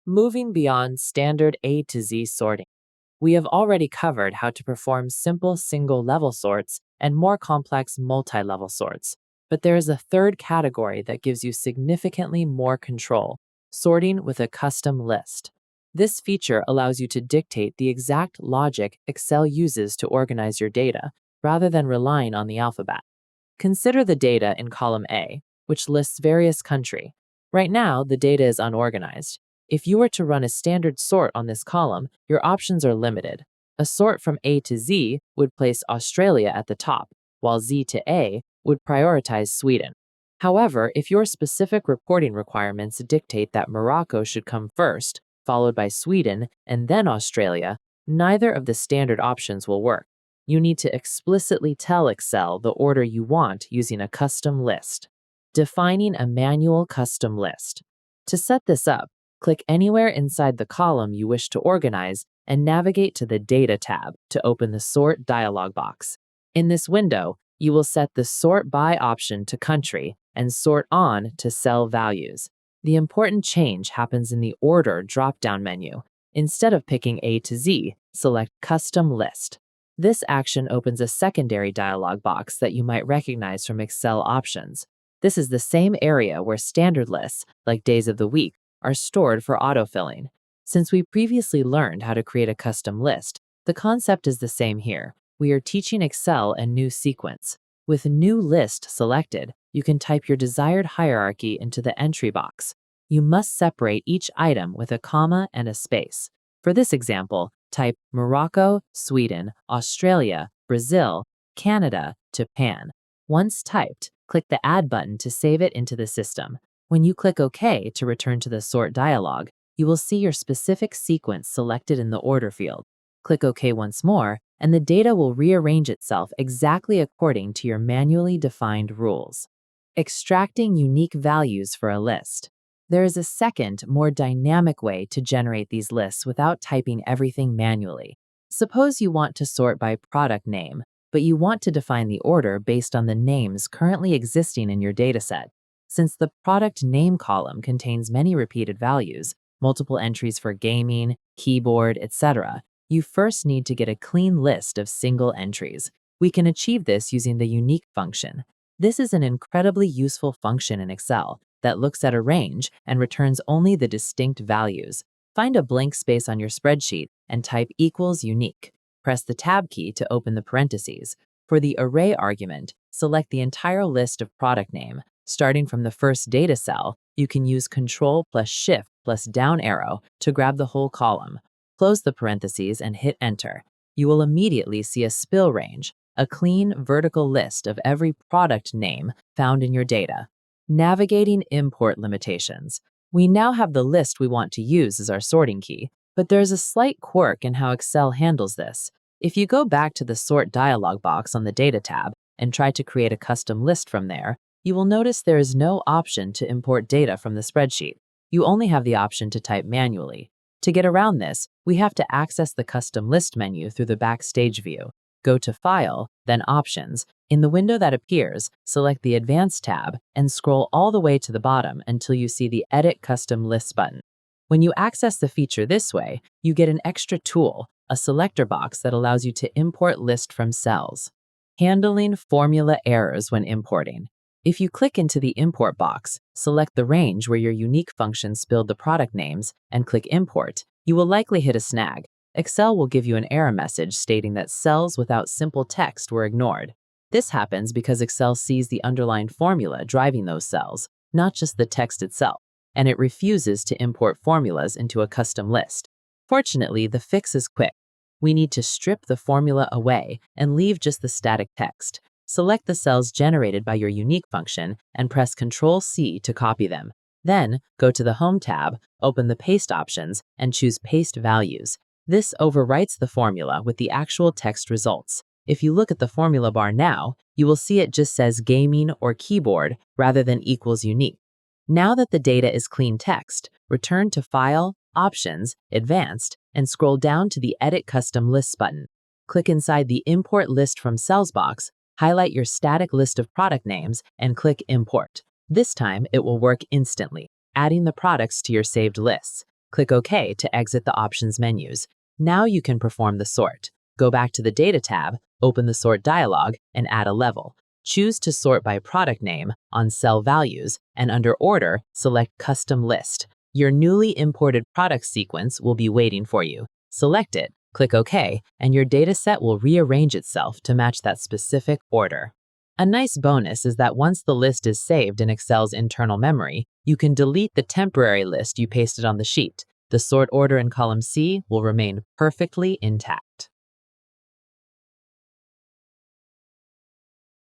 Moving beyond standard A to Z sorting, we have already covered how to perform simple single-level sorts and more complex multi-level sorts. But there is a third category that gives you significantly more control: sorting with a custom list. This feature allows you to dictate the exact logic Excel uses to organize your data, rather than relying on the alphabet. Consider the data in column A, which lists various countries. Right now, the data is unorganized. If you were to run a standard sort on this column, your options are limited. A sort from A to Z would place Australia at the top, while Z to A would prioritize Sweden. However, if your specific reporting requirements dictate that Morocco should come first, followed by Sweden, and then Australia, neither of the standard options will work. You need to explicitly tell Excel the order you want using a custom list. Defining a manual custom list. To set this up, click anywhere inside the column you wish to organize and navigate to the Data tab to open the Sort dialog box. In this window, you will set the Sort By option to Country and Sort On to Cell Values. The important change happens in the Order drop-down menu. Instead of picking A to Z, select Custom List. This action opens a secondary dialog box that you might recognize from Excel options. This is the same area where standard lists, like days of the week, are stored for autofilling. Since we previously learned how to create a custom list, the concept is the same here. We are teaching Excel a new sequence. With New List selected, you can type your desired hierarchy into the entry box. You must separate each item with a comma and a space. For this example, type Morocco, Sweden, Australia, Brazil, Canada, Japan. Once typed, click the Add button to save it into the system. When you click OK to return to the Sort dialog, you will see your specific sequence selected in the Order field. Click OK once more, and the data will rearrange itself exactly according to your manually defined rules. Extracting unique values for a list. There is a second, more dynamic way to generate these lists without typing everything manually. Suppose you want to sort by product name, but you want to define the order based on the names currently existing in your dataset. Since the product name column contains many repeated values, multiple entries for gaming, keyboard, etc., you first need to get a clean list of single entries. We can achieve this using the unique function. This is an incredibly useful function in Excel that looks at a range and returns only the distinct values. Find a blank space on your spreadsheet and type equals unique. Press the Tab key to open the parentheses. For the array argument, select the entire list of product name. Starting from the first data cell, you can use Ctrl plus Shift plus down arrow to grab the whole column. Close the parentheses and hit Enter. You will immediately see a spill range, a clean vertical list of every product name found in your data. Navigating import limitations. We now have the list we want to use as our sorting key, but there's a slight quirk in how Excel handles this. If you go back to the Sort dialog box on the Data tab and try to create a custom list from there, you will notice there is no option to import data from the spreadsheet. You only have the option to type manually. To get around this, we have to access the Custom List menu through the Backstage view. Go to File, then Options. In the window that appears, select the Advanced tab and scroll all the way to the bottom until you see the Edit Custom Lists button. When you access the feature this way, you get an extra tool, a selector box that allows you to import list from cells. Handling formula errors when importing. If you click into the Import box, select the range where your unique function spilled the product names, and click Import, you will likely hit a snag. Excel will give you an error message stating that cells without simple text were ignored. This happens because Excel sees the underlying formula driving those cells, not just the text itself, and it refuses to import formulas into a custom list. Fortunately, the fix is quick. We need to strip the formula away and leave just the static text. Select the cells generated by your unique function and press Ctrl-C to copy them. Then, go to the Home tab, open the Paste options, and choose Paste Values. This overwrites the formula with the actual text results. If you look at the formula bar now, you will see it just says gaming or keyboard rather than equals unique. Now that the data is clean text, return to File, Options, Advanced, and scroll down to the Edit Custom Lists button. Click inside the Import List from Cells box, highlight your static list of product names, and click Import. This time, it will work instantly, adding the products to your saved lists. Click OK to exit the options menus. Now you can perform the sort. Go back to the Data tab, open the Sort dialog, and add a level. Choose to sort by product name on Cell Values, and under Order, select Custom List. Your newly imported product sequence will be waiting for you. Select it, click OK, and your dataset will rearrange itself to match that specific order. A nice bonus is that once the list is saved in Excel's internal memory, you can delete the temporary list you pasted on the sheet. The sort order in column C will remain perfectly intact.